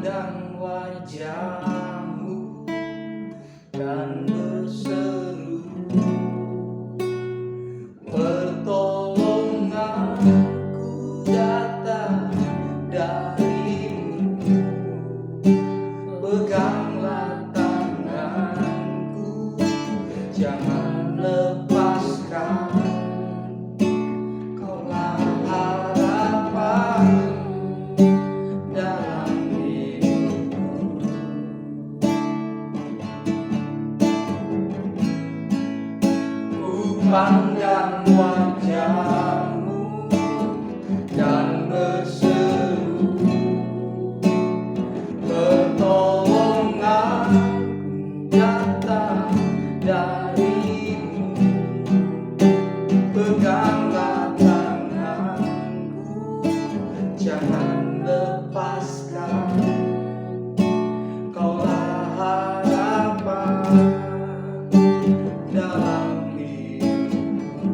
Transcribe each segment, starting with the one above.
memandang wajah-Mu dan berseru, pertolonganku datang dari-Mu. Peganglah tanganku, jangan lepaskan. Kaulah harapan dalam hidupku. Ku pandang wajah-Mu dan berseru, pertolonganku datang dari-Mu. Peganglah tanganku, jangan lepaskan. Kaulah harapan dalam hidupku.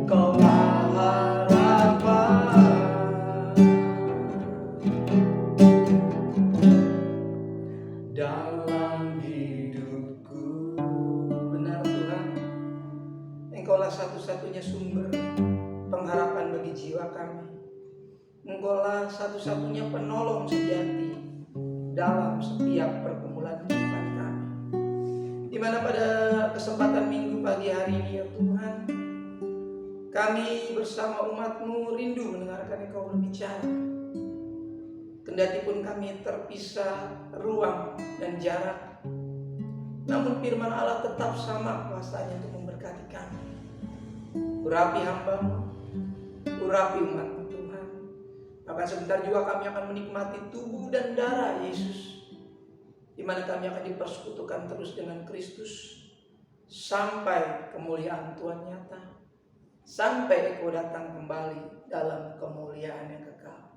Kaulah harapan dalam hidupku. Benar Tuhan, Engkaulah satu-satunya sumber pengharapan bagi jiwa kami. Engkaulah satu-satunya penolong sejati dalam setiap pergumulan kehidupan kami. Di mana pada kesempatan minggu pagi hari ini ya Tuhan, kami bersama umat-Mu rindu mendengarkan Engkau berbicara. Kendati pun kami terpisah ruang dan jarak, namun firman Allah tetap sama kuasanya untuk memberkati kami. Urapi hamba-Mu, urapi umat-Mu Tuhan. Bahkan sebentar juga kami akan menikmati tubuh dan darah Yesus, di mana kami akan dipersekutukan terus dengan Kristus sampai kemuliaan Tuhan nyata, sampai Engkau datang kembali dalam kemuliaan yang kekal.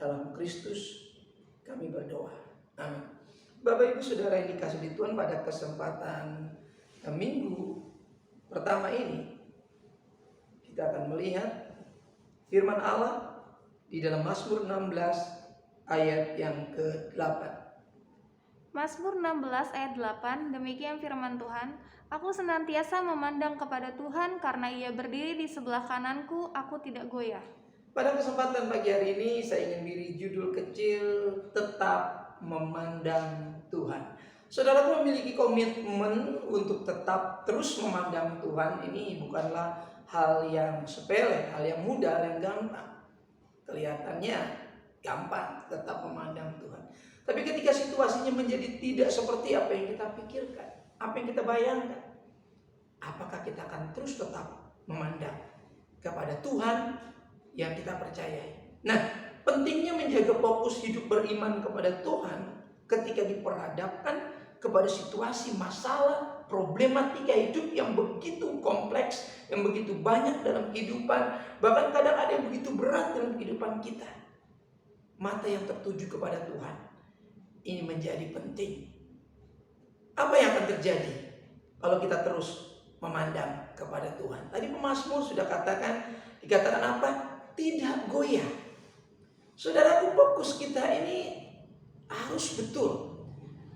Dalam Kristus kami berdoa. Amin. Bapak Ibu Saudara yang dikasih di Tuhan, pada kesempatan minggu pertama ini kita akan melihat firman Allah di dalam Mazmur 16 ayat yang ke-8. Mazmur 16 ayat 8, demikian firman Tuhan, aku senantiasa memandang kepada Tuhan karena Ia berdiri di sebelah kananku, aku tidak goyah. Pada kesempatan pagi hari ini saya ingin beri judul kecil, tetap memandang Tuhan. Saudaraku memiliki komitmen untuk tetap terus memandang Tuhan. Ini bukanlah hal yang sepele, hal yang mudah, hal yang gampang. Kelihatannya gampang tetap memandang Tuhan. Tapi ketika situasinya menjadi tidak seperti apa yang kita pikirkan, apa yang kita bayangkan, apakah kita akan terus tetap memandang kepada Tuhan yang kita percayai? Nah, pentingnya menjaga fokus hidup beriman kepada Tuhan ketika diperhadapkan kepada situasi, masalah, problematika hidup yang begitu kompleks, yang begitu banyak dalam kehidupan, bahkan kadang ada yang begitu berat dalam kehidupan kita. Mata yang tertuju kepada Tuhan ini menjadi penting. Apa yang akan terjadi kalau kita terus memandang kepada Tuhan? Tadi pemazmur sudah dikatakan apa? Tidak goyah. Saudaraku, fokus kita ini harus betul.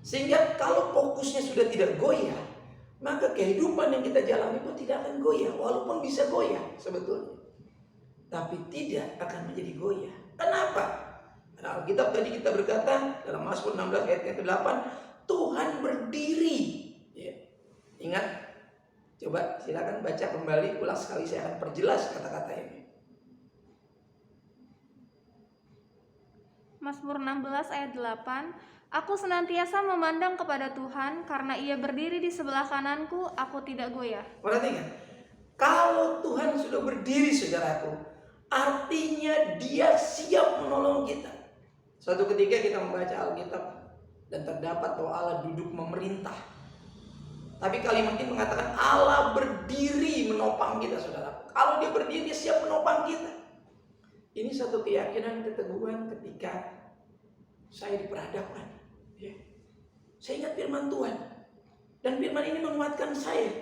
Sehingga kalau fokusnya sudah tidak goyah, maka kehidupan yang kita jalani pun tidak akan goyah. Walaupun bisa goyah sebetulnya, tapi tidak akan menjadi goyah. Kenapa? Nah, Alkitab tadi kita berkata dalam Mazmur 16 ayat yang ke-8, Tuhan berdiri. Ya. Ingat, coba silakan baca kembali, ulang sekali, saya akan perjelas kata-kata ini. Mazmur 16 ayat 8, aku senantiasa memandang kepada Tuhan karena Ia berdiri di sebelah kananku, aku tidak goyah. Perhatikan, kalau Tuhan sudah berdiri saudaraku, artinya Dia siap menolong kita. Suatu ketika kita membaca Alkitab dan terdapat bahwa Allah duduk memerintah. Tapi kalimat ini mengatakan Allah berdiri menopang kita, saudara. Kalau Dia berdiri, Dia siap menopang kita. Ini satu keyakinan, keteguhan ketika saya diperhadapkan. Ya. Saya ingat firman Tuhan. Dan firman ini menguatkan saya.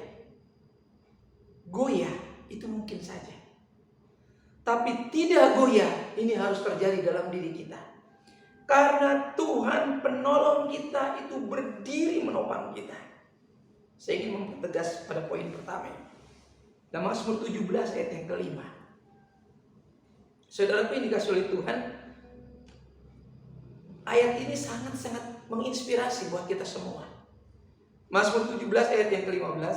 Goyah itu mungkin saja, tapi tidak goyah ini harus terjadi dalam diri kita. Karena Tuhan penolong kita itu berdiri menopang kita. Saya ingin mempertegas pada poin pertama. Dalam Mazmur 17 ayat yang kelima. Saudaraku yang dikasihi oleh Tuhan, ayat ini sangat-sangat menginspirasi buat kita semua. Mazmur 17 ayat yang ke-15.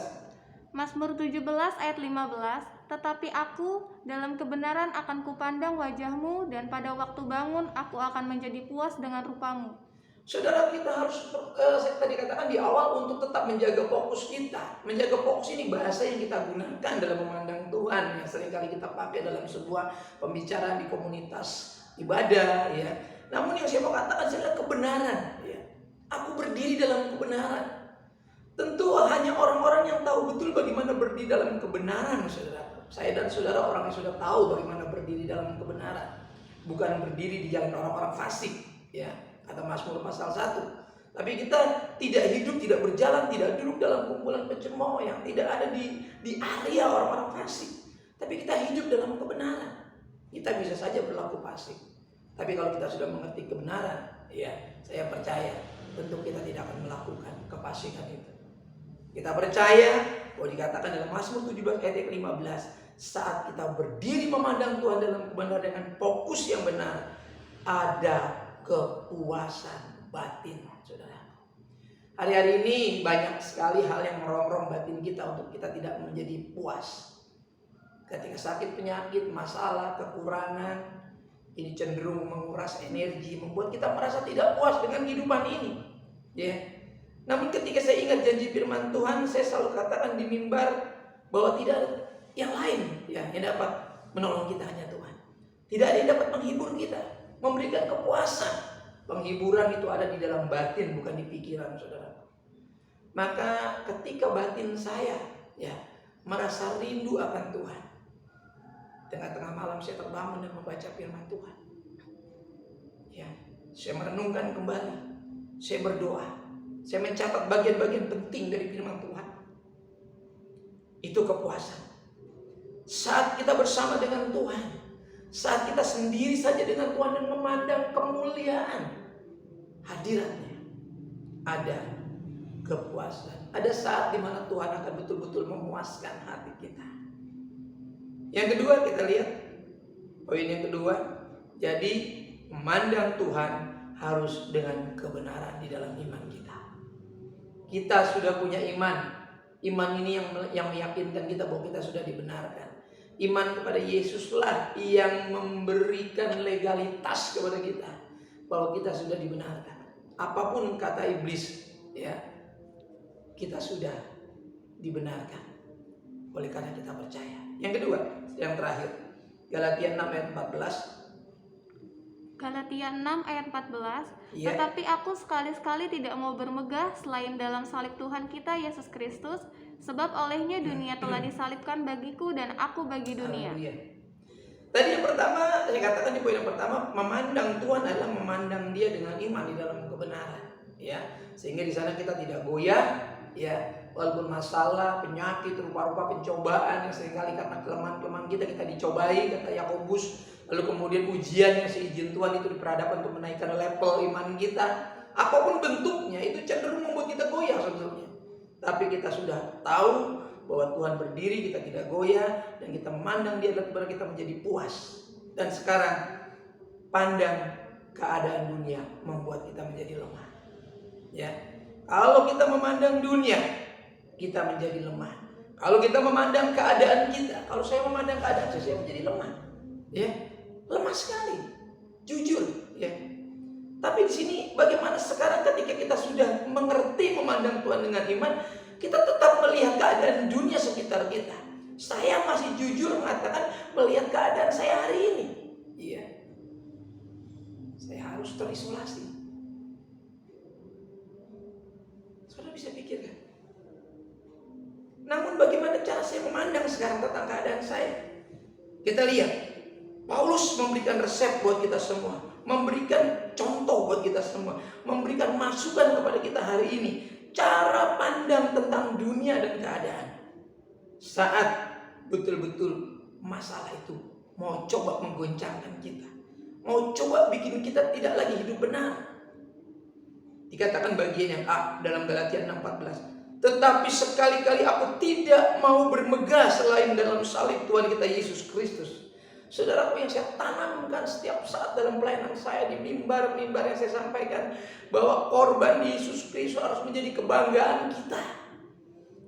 Mazmur 17 ayat 15, tetapi aku dalam kebenaran akan kupandang wajahmu, dan pada waktu bangun aku akan menjadi puas dengan rupamu. Saudara, kita harus, saya tadi katakan di awal, untuk tetap menjaga fokus kita. Menjaga fokus ini bahasa yang kita gunakan dalam memandang Tuhan, yang seringkali kita pakai dalam sebuah pembicaraan di komunitas ibadah, ya. Namun yang saya mau katakan adalah kebenaran, ya. Aku berdiri dalam kebenaran. Tentu hanya orang-orang yang tahu betul bagaimana berdiri dalam kebenaran, saudara. Saya dan saudara orang yang sudah tahu bagaimana berdiri dalam kebenaran. Bukan berdiri di jalan orang-orang fasik, ya. Kata Mazmur pasal 1. Tapi kita tidak hidup, tidak berjalan, tidak duduk dalam kumpulan pencemooh yang tidak ada di area orang-orang fasik. Tapi kita hidup dalam kebenaran. Kita bisa saja berlaku fasik. Tapi kalau kita sudah mengerti kebenaran, ya, saya percaya tentu kita tidak akan melakukan kefasikan itu. Kita percaya bahwa dikatakan dalam Mazmur 17 ayat 15, saat kita berdiri memandang Tuhan dalam kebenaran dengan fokus yang benar, ada kepuasan batin, saudara. Hari-hari ini banyak sekali hal yang merongrong batin kita untuk kita tidak menjadi puas. Ketika sakit, penyakit, masalah, kekurangan, ini cenderung menguras energi, membuat kita merasa tidak puas dengan kehidupan ini, ya. Namun ketika saya ingat janji firman Tuhan, saya selalu katakan di mimbar bahwa tidak ada yang lain, ya, yang dapat menolong kita, hanya Tuhan. Tidak ada yang dapat menghibur kita, memberikan kepuasan. Penghiburan itu ada di dalam batin, bukan di pikiran, saudara. Maka ketika batin saya, ya, merasa rindu akan Tuhan, tengah-tengah malam saya terbangun dan membaca firman Tuhan, ya, saya merenungkan kembali, saya berdoa, saya mencatat bagian-bagian penting dari firman Tuhan. Itu kepuasan. Saat kita bersama dengan Tuhan, saat kita sendiri saja dengan Tuhan dan memandang kemuliaan hadiratnya, ada kepuasan. Ada saat di mana Tuhan akan betul-betul memuaskan hati kita. Yang kedua, kita lihat poin yang kedua. Jadi memandang Tuhan harus dengan kebenaran di dalam iman kita. Kita sudah punya iman. Iman ini yang meyakinkan kita bahwa kita sudah dibenarkan. Iman kepada Yesuslah yang memberikan legalitas kepada kita bahwa kita sudah dibenarkan. Apapun kata iblis, ya, kita sudah dibenarkan oleh karena kita percaya. Yang kedua, yang terakhir, Galatia 6 ayat 14. Galatia 6 ayat 14, Ya. tetapi aku sekali-sekali tidak mau bermegah selain dalam salib Tuhan kita Yesus Kristus, sebab olehnya dunia telah disalibkan bagiku dan aku bagi dunia. Haleluya. Tadi yang pertama, saya katakan di poin yang pertama, memandang Tuhan adalah memandang Dia dengan iman di dalam kebenaran, ya. Sehingga di sana kita tidak goyah, ya, walaupun masalah, penyakit, rupa-rupa pencobaan yang seringkali karena kelemahan-kelemahan kita dicobai, kata Yakobus. Lalu kemudian ujian yang seizin Tuhan itu diperadakan untuk menaikkan level iman kita. Apapun bentuknya itu cenderung membuat kita goyah sebetulnya. Tapi kita sudah tahu bahwa Tuhan berdiri, kita tidak goyah, dan kita memandang Dia adalah kepada kita menjadi puas. Dan sekarang pandang keadaan dunia membuat kita menjadi lemah. Ya, kalau kita memandang dunia, kita menjadi lemah. Kalau kita memandang keadaan kita, kalau saya memandang keadaan saya menjadi lemah. Ya, lemah sekali, jujur, ya. Tapi di sini bagaimana sekarang ketika kita sudah mengerti memandang Tuhan dengan iman, kita tetap melihat keadaan dunia sekitar kita. Saya masih jujur mengatakan melihat keadaan saya hari ini. Iya, saya harus terisolasi. Saudara bisa pikirkan. Namun bagaimana cara saya memandang sekarang tentang keadaan saya? Kita lihat. Paulus memberikan resep buat kita semua, memberikan contoh buat kita semua, memberikan masukan kepada kita hari ini, cara pandang tentang dunia dan keadaan. Saat betul-betul masalah itu mau coba menggoncangkan kita, mau coba bikin kita tidak lagi hidup benar. Dikatakan bagian yang A dalam Galatia 6:14. Tetapi sekali-kali aku tidak mau bermegah selain dalam salib Tuhan kita Yesus Kristus. Saudaraku yang saya tanamkan setiap saat dalam pelayanan saya di mimbar-mimbar yang saya sampaikan, bahwa korban Yesus Kristus harus menjadi kebanggaan kita.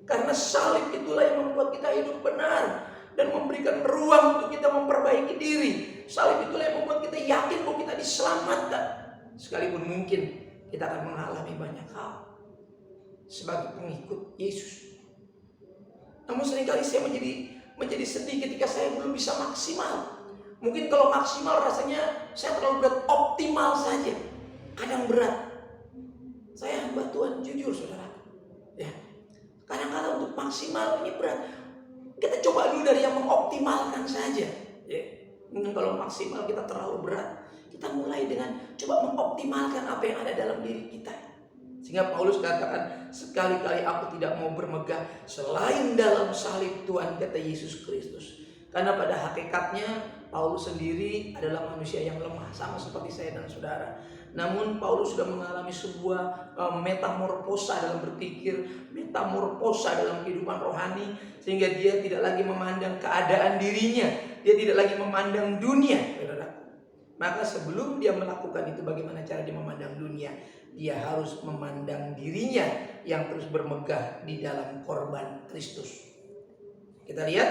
Karena salib itulah yang membuat kita hidup benar dan memberikan ruang untuk kita memperbaiki diri. Salib itulah yang membuat kita yakin bahwa kita diselamatkan. Sekalipun mungkin kita akan mengalami banyak hal sebagai pengikut Yesus. Namun seringkali saya menjadi sedih ketika saya belum bisa maksimal. Mungkin kalau maksimal rasanya saya terlalu berat, optimal saja. Kadang berat. Saya hamba Tuhan, jujur saudara. Ya. Kadang-kadang untuk maksimal ini berat. Kita coba dulu dari yang mengoptimalkan saja. Ya. Mungkin kalau maksimal kita terlalu berat, kita mulai dengan coba mengoptimalkan apa yang ada dalam diri kita. Sehingga Paulus katakan, sekali-kali aku tidak mau bermegah selain dalam salib Tuhan kata Yesus Kristus. Karena pada hakikatnya Paulus sendiri adalah manusia yang lemah, sama seperti saya dan saudara. Namun Paulus sudah mengalami sebuah metamorfosa dalam berpikir, metamorfosa dalam kehidupan rohani, sehingga dia tidak lagi memandang keadaan dirinya, dia tidak lagi memandang dunia. Maka sebelum dia melakukan itu, bagaimana cara dia memandang dunia? Dia harus memandang dirinya yang terus bermegah di dalam korban Kristus. Kita lihat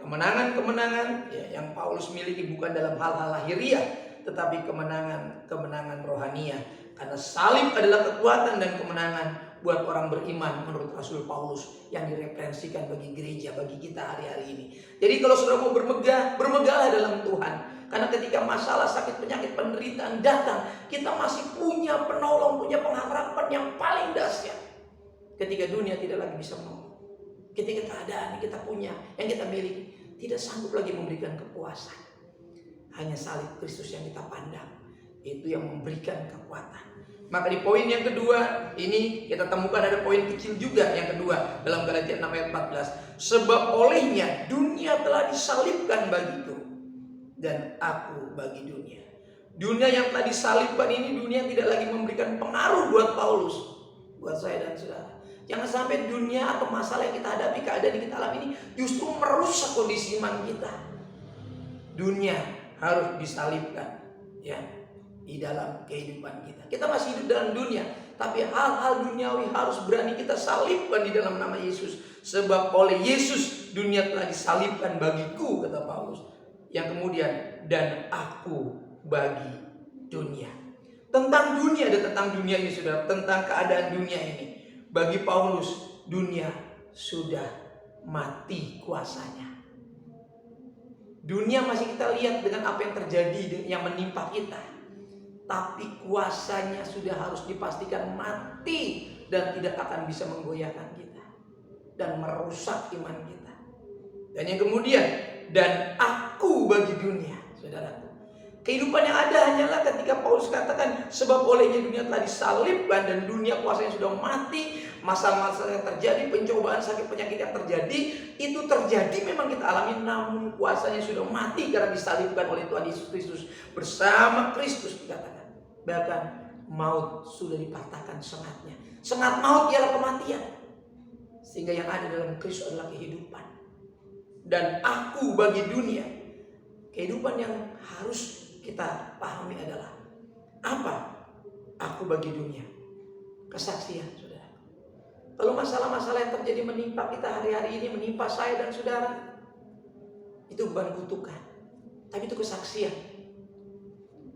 kemenangan-kemenangan yang Paulus miliki bukan dalam hal-hal lahiriah, tetapi kemenangan rohaniah. Karena salib adalah kekuatan dan kemenangan buat orang beriman menurut Rasul Paulus yang direferensikan bagi gereja, bagi kita hari-hari ini. Jadi kalau saudara mau bermegah, bermegahlah dalam Tuhan. Karena ketika masalah, sakit, penyakit, penderitaan datang, kita masih punya penolong, punya pengharapan yang paling dahsyat. Ketika dunia tidak lagi bisa menolong, ketika keadaan yang kita punya, yang kita miliki tidak sanggup lagi memberikan kepuasan, hanya salib Kristus yang kita pandang, itu yang memberikan kekuatan. Maka di poin yang kedua ini kita temukan ada poin kecil juga yang kedua dalam Galatia 6:14. Sebab olehnya dunia telah disalibkan bagiku dan aku bagi dunia. Dunia yang telah disalibkan ini, dunia tidak lagi memberikan pengaruh buat Paulus, buat saya dan saudara. Jangan sampai dunia atau masalah yang kita hadapi, keadaan yang kita alami ini justru merusak kondisi iman kita. Dunia harus disalibkan ya di dalam kehidupan kita. Kita masih hidup dalam dunia, tapi hal-hal duniawi harus berani kita salibkan di dalam nama Yesus. Sebab oleh Yesus dunia telah disalibkan bagiku, kata Paulus. Yang kemudian, dan aku bagi dunia. Tentang dunia dan tentang dunia ini saudara, tentang keadaan dunia ini. Bagi Paulus, dunia sudah mati kuasanya. Dunia masih kita lihat dengan apa yang terjadi, yang menimpa kita. Tapi kuasanya sudah harus dipastikan mati dan tidak akan bisa menggoyahkan kita dan merusak iman kita. Dan yang kemudian, dan aku bagi dunia, saudaraku. Kehidupan yang ada hanyalah ketika Paulus katakan, sebab olehnya dunia telah disalibkan dan dunia kuasanya sudah mati. Masalah-masalah yang terjadi, pencobaan, sakit, penyakit yang terjadi, itu terjadi memang kita alami, namun kuasanya sudah mati karena disalibkan oleh Tuhan Yesus Kristus. Bersama Kristus dikatakan. Bahkan maut sudah dipatahkan sengatnya. Sengat maut ialah kematian. Sehingga yang ada dalam Kristus adalah kehidupan. Dan aku bagi dunia. Kehidupan yang harus kita pahami adalah apa? Aku bagi dunia. Kesaksian, saudara. Kalau masalah-masalah yang terjadi menimpa kita hari-hari ini, menimpa saya dan saudara, itu bukan kutukan, tapi itu kesaksian.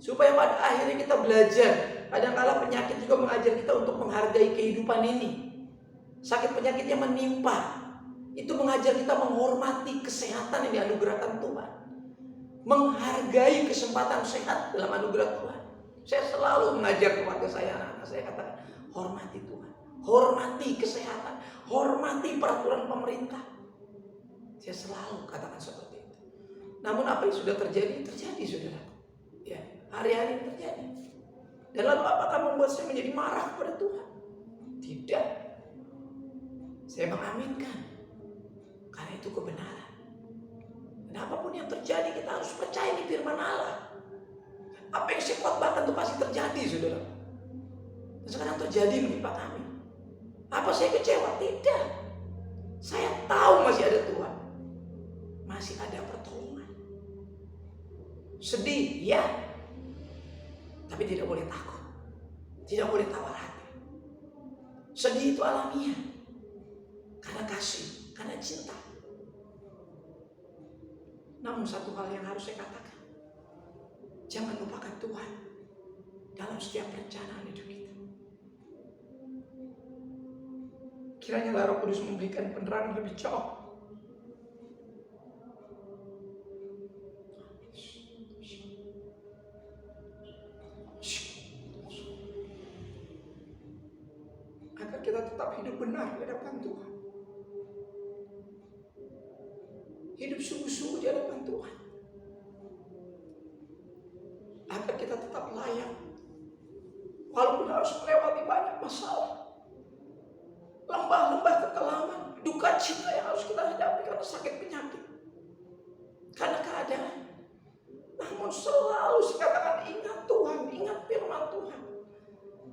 Supaya pada akhirnya kita belajar. Kadang-kala penyakit juga mengajar kita untuk menghargai kehidupan ini. Sakit penyakitnya menimpa, itu mengajar kita menghormati kesehatan yang dianugerahkan Tuhan. Menghargai kesempatan sehat dalam anugerah Tuhan. Saya selalu mengajar keluarga saya, anak-anak saya katakan, hormati Tuhan, hormati kesehatan, hormati peraturan pemerintah. Saya selalu katakan seperti itu. Namun apa yang sudah terjadi, terjadi saudara. Ya, hari-hari terjadi. Dan lalu apakah membuat saya menjadi marah kepada Tuhan? Tidak. Saya mengaminkan. Karena itu kebenaran. Dan apapun yang terjadi, kita harus percaya di firman Allah. Apa yang saya khotbahkan itu pasti terjadi, saudara. Dan sekarang terjadi menimpa kami. Apa saya kecewa? Tidak. Saya tahu masih ada Tuhan. Masih ada pertolongan. Sedih, ya. Tapi tidak boleh takut. Tidak boleh tawar hati. Sedih itu alamiah. Karena kasih, karena cinta. Namun satu hal yang harus saya katakan. Jangan lupakan Tuhan dalam setiap perencanaan hidup kita. Kiranya Roh Kudus memberikan penerangan lebih jauh. Agar kita tetap hidup benar di hadapan Tuhan. Hidup sungguh-sungguh di hadapan Tuhan. Agar kita tetap layak. Walaupun harus melewati banyak masalah. Lembah-lembah kekelaman. Duka cita yang harus kita hadapi karena sakit penyakit. Karena keadaan. Namun selalu dikatakan ingat Tuhan. Ingat firman Tuhan.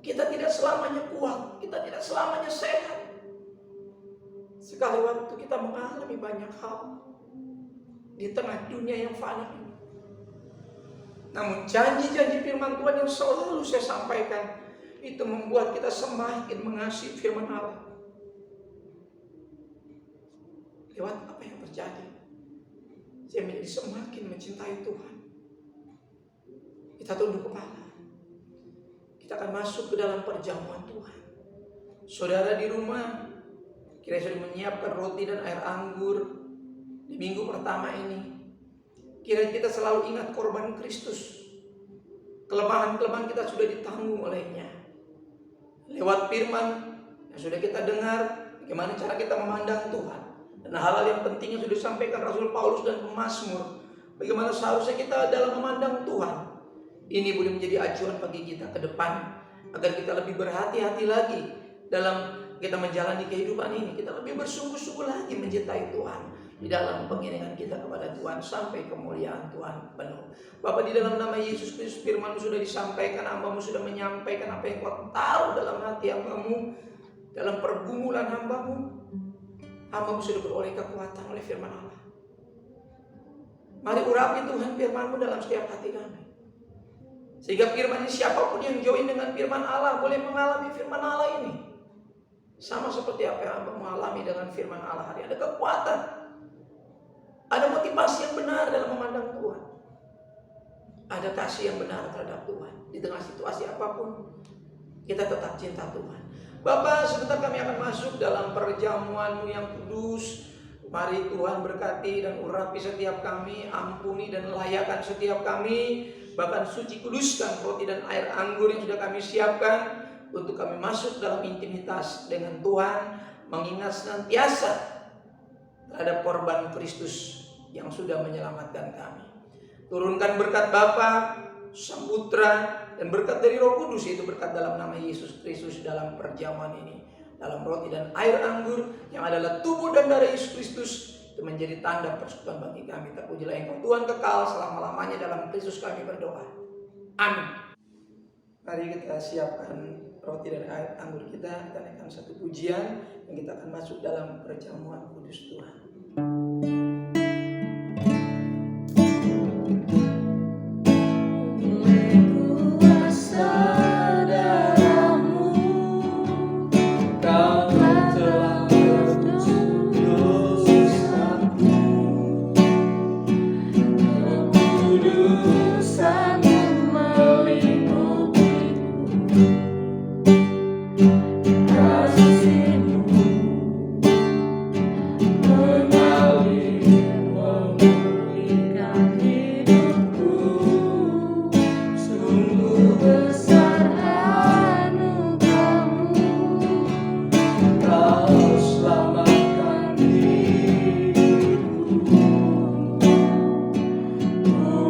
Kita tidak selamanya kuat. Kita tidak selamanya sehat. Sekali waktu kita mengalami banyak hal. Di tengah dunia yang fana ini. Namun janji-janji firman Tuhan yang selalu saya sampaikan. Itu membuat kita semakin mengasihi firman Allah. Lewat apa yang terjadi. Saya menjadi semakin mencintai Tuhan. Kita tunduk kepala. Kita akan masuk ke dalam perjamuan Tuhan. Saudara di rumah, kira sudah menyiapkan roti dan air anggur. Di minggu pertama ini. Kiranya kita selalu ingat korban Kristus. Kelemahan-kelemahan kita sudah ditanggung olehnya. Lewat firman yang sudah kita dengar, bagaimana cara kita memandang Tuhan. Dan hal-hal yang penting yang sudah disampaikan Rasul Paulus dan pemazmur. Bagaimana seharusnya kita dalam memandang Tuhan. Ini boleh menjadi acuan bagi kita ke depan. Agar kita lebih berhati-hati lagi dalam kita menjalani kehidupan ini. Kita lebih bersungguh-sungguh lagi mencintai Tuhan. Di dalam pengiringan kita kepada Tuhan sampai kemuliaan Tuhan penuh. Bapak, di dalam nama Yesus Kristus, firman-Mu sudah disampaikan, hamba-Mu sudah menyampaikan apa yang Kau taruh dalam hati hamba-Mu, dalam pergumulan hamba-Mu. Hamba-Mu sudah beroleh kekuatan oleh firman Allah. Mari urapi Tuhan firman-Mu dalam setiap hati kami. Sehingga firman ini, siapapun yang join dengan firman Allah boleh mengalami firman Allah ini. Sama seperti apa yang hamba mengalami dengan firman Allah hari. Ada kekuatan. Ada motivasi yang benar dalam memandang Tuhan. Ada kasih yang benar terhadap Tuhan. Di tengah situasi apapun, kita tetap cinta Tuhan. Bapak, sebentar kami akan masuk dalam perjamuan-Mu yang kudus. Mari Tuhan berkati dan urapi setiap kami, ampuni dan layakan setiap kami. Bahkan suci kuduskan roti dan air anggur yang sudah kami siapkan. Untuk kami masuk dalam intimitas dengan Tuhan. Mengingat senantiasa terhadap korban Kristus yang sudah menyelamatkan kami. Turunkan berkat Bapa, Sang Putra, dan berkat dari Roh Kudus, yaitu berkat dalam nama Yesus Kristus dalam perjamuan ini. Dalam roti dan air anggur yang adalah tubuh dan darah Yesus Kristus, itu menjadi tanda persekutuan bagi kami. Terpujilah Engkau Tuhan kekal selama-lamanya, dalam Kristus kami berdoa. Amin. Mari kita siapkan roti dan air anggur kita. Kita naikkan satu pujian yang kita akan masuk dalam perjamuan kudus Tuhan.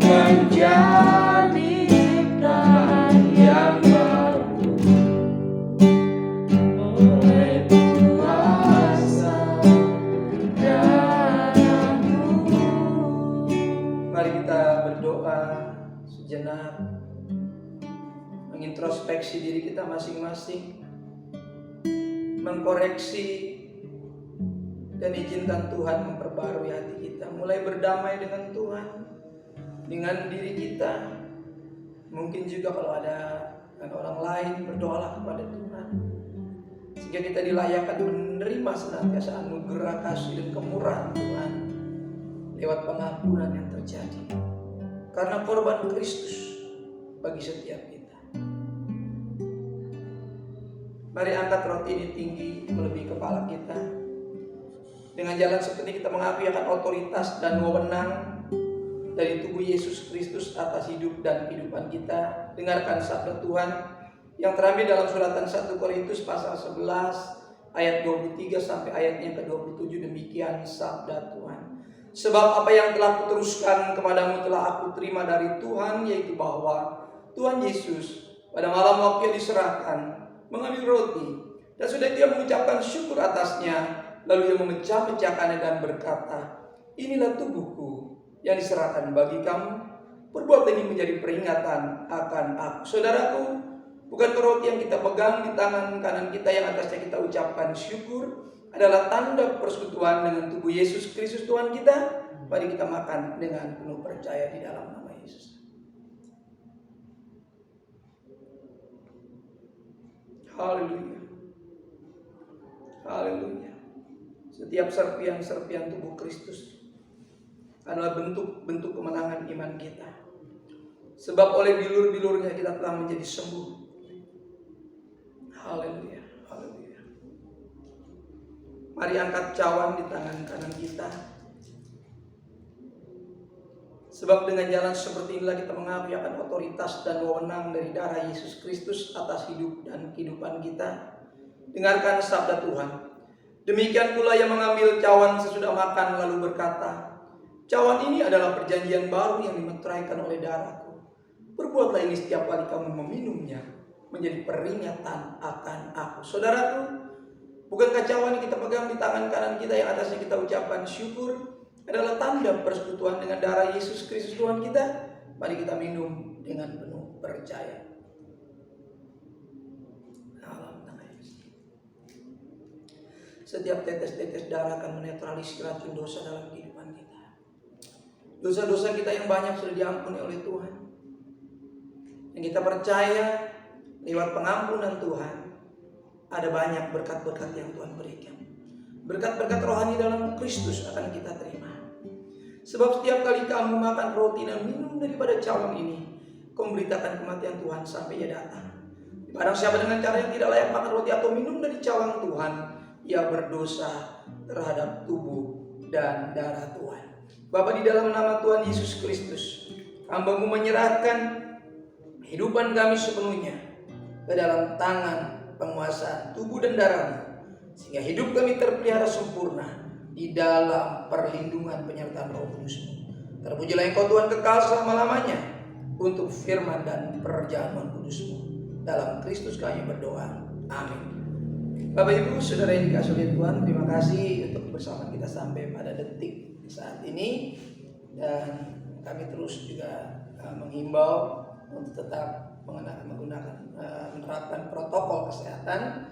Menjadi ciptaan yang baru. mengintrospeksi diri kita masing-masing, mengkoreksi, dan izinkan Tuhan memperbarui hati kita, mulai berdamai dengan Tuhan, dengan diri kita. Mungkin juga kalau ada orang lain, berdoalah kepada Tuhan, sehingga kita dilayakkan menerima senantiasa anugerah kasih dan kemurahan Tuhan lewat pengampunan yang terjadi karena korban Kristus bagi setiap kita. Mari angkat roti ini tinggi melebihi kepala kita. Dengan jalan seperti kita mengakui akan otoritas dan wewenang dari tubuh Yesus Kristus atas hidup dan kehidupan kita. Dengarkan sabda Tuhan yang terambil dalam suratan 1 Korintus pasal 11 ayat 23 sampai ayat yang ke-27. Demikian sabda Tuhan. Sebab apa yang telah kuteruskan kepadamu telah aku terima dari Tuhan, yaitu bahwa Tuhan Yesus pada malam waktu yang diserahkan mengambil roti, dan sudah dia mengucapkan syukur atasnya, lalu ia memecah-mecahkannya dan berkata, inilah tubuhku yang diserahkan bagi kamu, perbuat ini menjadi peringatan akan aku. Saudaraku, bukan roti yang kita pegang di tangan kanan kita yang atasnya kita ucapkan syukur adalah tanda persekutuan dengan tubuh Yesus Kristus Tuhan kita. Mari kita makan dengan penuh percaya di dalam nama Yesus. Haleluya. Haleluya. Setiap serpian-serpian tubuh Kristus adalah bentuk-bentuk kemenangan iman kita. Sebab oleh bilur-bilurnya kita telah menjadi sembuh. Haleluya. Haleluya. Mari angkat cawan di tangan kanan kita. Sebab dengan jalan seperti inilah kita mengakui akan otoritas dan wewenang dari darah Yesus Kristus atas hidup dan kehidupan kita. Dengarkan sabda Tuhan. Demikian pula yang mengambil cawan sesudah makan lalu berkata, cawan ini adalah perjanjian baru yang dimeteraikan oleh darahku. Perbuatlah ini setiap kali kamu meminumnya, menjadi peringatan akan aku. Saudaraku, bukankah cawan yang kita pegang di tangan kanan kita yang atasnya kita ucapkan syukur adalah tanda persekutuan dengan darah Yesus Kristus Tuhan kita? Mari kita minum dengan penuh percaya. Setiap tetes-tetes darah akan menetralisir racun dosa dalam kehidupan kita. Dosa-dosa kita yang banyak sudah diampuni oleh Tuhan. Yang kita percaya lewat pengampunan Tuhan, ada banyak berkat-berkat yang Tuhan berikan. Berkat-berkat rohani dalam Kristus akan kita terima. Sebab setiap kali kamu makan roti dan minum daripada cawan ini, kamu memberitakan kematian Tuhan sampai ia datang. Barang siapa dengan cara yang tidak layak makan roti atau minum dari cawan Tuhan, ia berdosa terhadap tubuh dan darah Tuhan. Bapa, di dalam nama Tuhan Yesus Kristus, hamba-Mu menyerahkan kehidupan kami sepenuhnya ke dalam tangan penguasa tubuh dan darah-Mu, sehingga hidup kami terpelihara sempurna di dalam perlindungan penyertaan Roh Kudus-Mu. Terpujilah Engkau Tuhan kekal selama-lamanya untuk firman dan perjamuan Kudus-Mu. Dalam Kristus kami berdoa. Amin. Bapak Ibu Saudara yang dikasihi oleh Tuhan, terima kasih untuk bersama kita sampai pada detik saat ini, dan kami terus juga menghimbau untuk tetap menerapkan protokol kesehatan,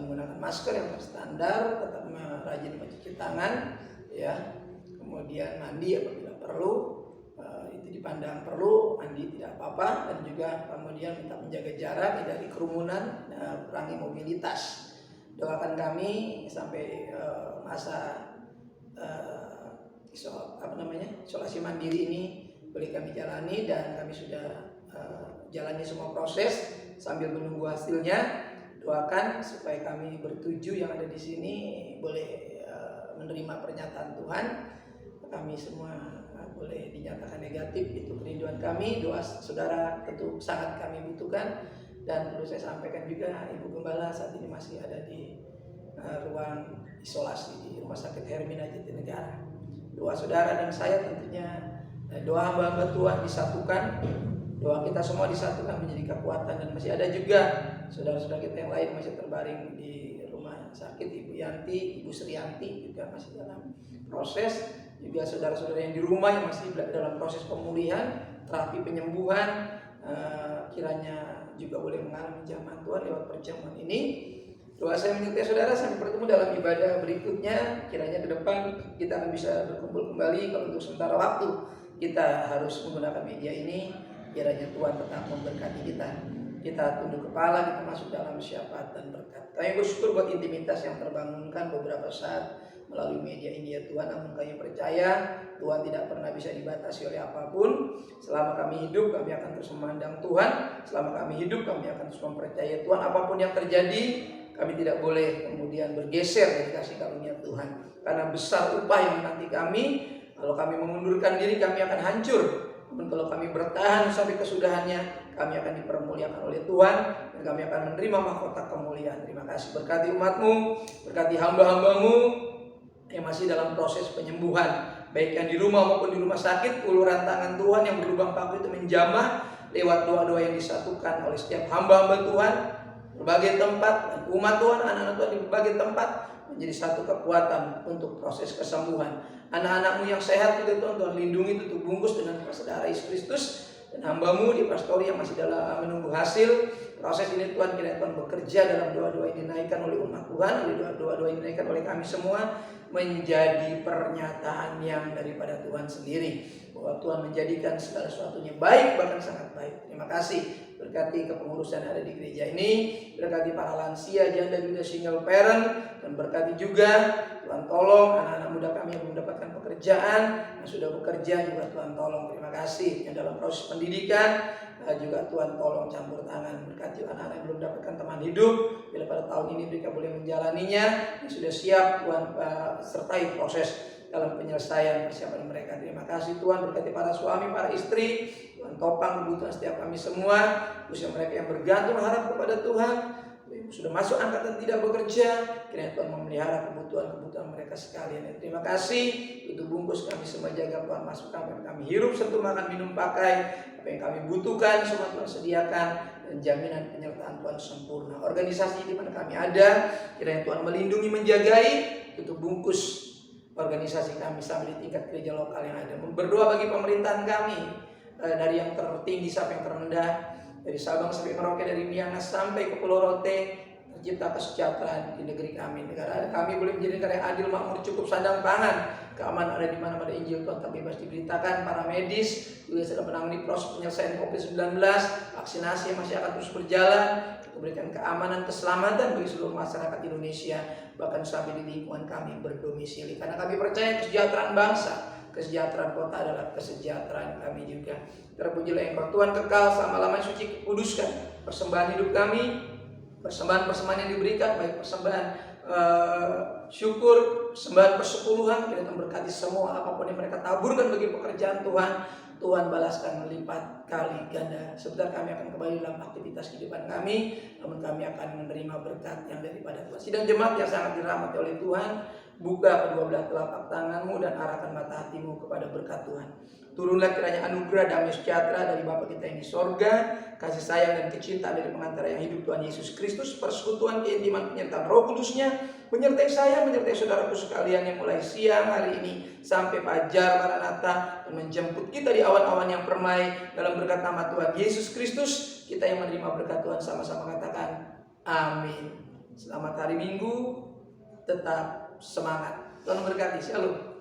menggunakan masker yang berstandar, tetap rajin mencuci tangan, ya, kemudian mandi apabila perlu, itu dipandang perlu, mandi tidak apa-apa, dan juga kemudian tetap menjaga jarak, hindari kerumunan, kurangi mobilitas. Doakan kami sampai masa isolasi mandiri ini boleh kami jalani, dan kami sudah jalani semua proses sambil menunggu hasilnya. Doakan supaya kami bertujuh yang ada di sini boleh menerima pernyataan Tuhan. Kami semua boleh dinyatakan negatif, itu kerinduan kami. Doa saudara tentu sangat kami butuhkan. Dan perlu saya sampaikan juga, Ibu Gembala saat ini masih ada di ruang isolasi di Rumah Sakit Hermina Jatinegara. Doa saudara dan saya tentunya, doa hamba-hamba Tuhan disatukan, doa kita semua disatukan menjadi kekuatan. Dan masih ada juga saudara-saudara kita yang lain masih terbaring di rumah sakit, Ibu Yanti, Ibu Srianti juga masih dalam proses. Juga saudara-saudara yang di rumah yang masih dalam proses pemulihan, terapi penyembuhan, kiranya juga boleh mengalami jamaan Tuhan lewat perjamuan ini. Doa saya menyertai saudara sampai bertemu dalam ibadah berikutnya. Kiranya ke depan kita akan bisa berkumpul kembali. Kalau untuk sementara waktu kita harus menggunakan media ini, kiranya Tuhan tetap memberkati kita. Kita tunduk kepala, kita masuk dalam syafaat dan berkat. Kami bersyukur buat intimitas yang terbangunkan beberapa saat melalui media ini ya Tuhan. Namun kami percaya Tuhan tidak pernah bisa dibatasi oleh apapun. Selama kami hidup, kami akan terus memandang Tuhan. Selama kami hidup, kami akan terus mempercayai Tuhan. Apapun yang terjadi, kami tidak boleh kemudian bergeser dari kasih karunia Tuhan. Karena besar upah yang menanti kami. Kalau kami mengundurkan diri, kami akan hancur. Namun kalau kami bertahan sampai kesudahannya, kami akan dipermuliakan oleh Tuhan. Dan kami akan menerima mahkota kemuliaan. Terima kasih. Berkati umat-Mu, berkati hamba-hamba-Mu yang masih dalam proses penyembuhan. Baik yang di rumah maupun di rumah sakit. Uluran tangan Tuhan yang berlubang paku itu menjamah lewat doa-doa yang disatukan oleh setiap hamba-hamba Tuhan. Berbagai tempat, dan umat Tuhan, anak-anak Tuhan di berbagai tempat menjadi satu kekuatan untuk proses kesembuhan. Anak-anak-Mu yang sehat juga Tuhan lindungi, tutup bungkus dengan kuasa darah Yesus Kristus. Dan hamba-Mu di pastori yang masih dalam menunggu hasil proses ini Tuhan, kiranya Tuhan bekerja dalam doa-doa yang dinaikkan oleh umat Tuhan, doa-doa yang dinaikkan oleh kami semua menjadi pernyataan yang daripada Tuhan sendiri, bahwa Tuhan menjadikan segala sesuatunya baik, bahkan sangat baik. Terima kasih. Berkati kepengurusan yang ada di gereja ini, berkati para lansia, janda, duda, single parent, dan berkati juga Tuhan tolong anak-anak muda kami yang belum mendapatkan pekerjaan, yang sudah bekerja juga Tuhan tolong. Terima kasih. Yang dalam proses pendidikan juga Tuhan tolong campur tangan. Berkati anak-anak yang belum mendapatkan teman hidup, bila pada tahun ini mereka boleh menjalaninya, yang sudah siap Tuhan sertai proses dalam penyelesaian persiapan mereka. Terima kasih Tuhan. Berkati para suami, para istri, Tuhan topang kebutuhan setiap kami semua, khususnya mereka yang bergantung harap kepada Tuhan, sudah masuk angkatan tidak bekerja, kiranya Tuhan memelihara kebutuhan mereka sekalian. Terima kasih. Itu bungkus kami semua, jaga Tuhan, masuk kami hirup, sentuh, makan, minum, pakai apa yang kami butuhkan semua Tuhan sediakan, dan jaminan penyertaan Tuhan sempurna. Organisasi di mana kami ada, kiranya Tuhan melindungi, menjagai, tutup bungkus organisasi kami sampai di tingkat gereja lokal yang ada. Berdoa bagi pemerintahan kami, dari yang tertinggi sampai yang terendah, dari Sabang sampai Merauke, dari Miangas sampai ke Pulau Rote, tercipta kesejahteraan di negeri kami. Negara kami boleh menjadi negara yang adil, makmur, cukup, sandang pangan, keamanan ada di mana-mana. Injil Tuhan tak bebas diberitakan. Para medis juga sedang menangani proses penyelesaian COVID-19, vaksinasi masih akan terus berjalan, memberikan keamanan, keselamatan bagi seluruh masyarakat Indonesia, bahkan sampai di lingkungan kami berdomisili. Karena kami percaya kesejahteraan bangsa, kesejahteraan kota adalah kesejahteraan kami juga. Terpujilah Engkau Tuhan kekal selama-lamanya, suci, kuduskan persembahan hidup kami, persembahan-persembahan yang diberikan, baik persembahan syukur, persembahan persepuluhan, kita memberkati semua apapun yang mereka taburkan bagi pekerjaan Tuhan. Tuhan balaskan melipat kali ganda. Sebentar kami akan kembali dalam aktivitas kehidupan kami, namun kami akan menerima berkat yang daripada Tuhan. Sidang jemaat yang sangat dirahmati oleh Tuhan, buka kedua belah telapak tanganmu dan arahkan mata hatimu kepada berkat Tuhan. Turunlah kiranya anugerah damai sejahtera dari Bapa kita yang di sorga, kasih sayang dan kecintaan dari pengantara yang hidup Tuhan Yesus Kristus, persekutuan, keintiman, penyertaan Roh Kudusnya menyertai saya, menyertai saudaraku sekalian yang mulai siang hari ini sampai fajar Maranatha, dan menjemput kita di awan-awan yang permai dalam berkat nama Tuhan Yesus Kristus. Kita yang menerima berkat Tuhan sama-sama katakan amin. Selamat hari Minggu, tetap semangat. Tuhan memberkati. Shalom.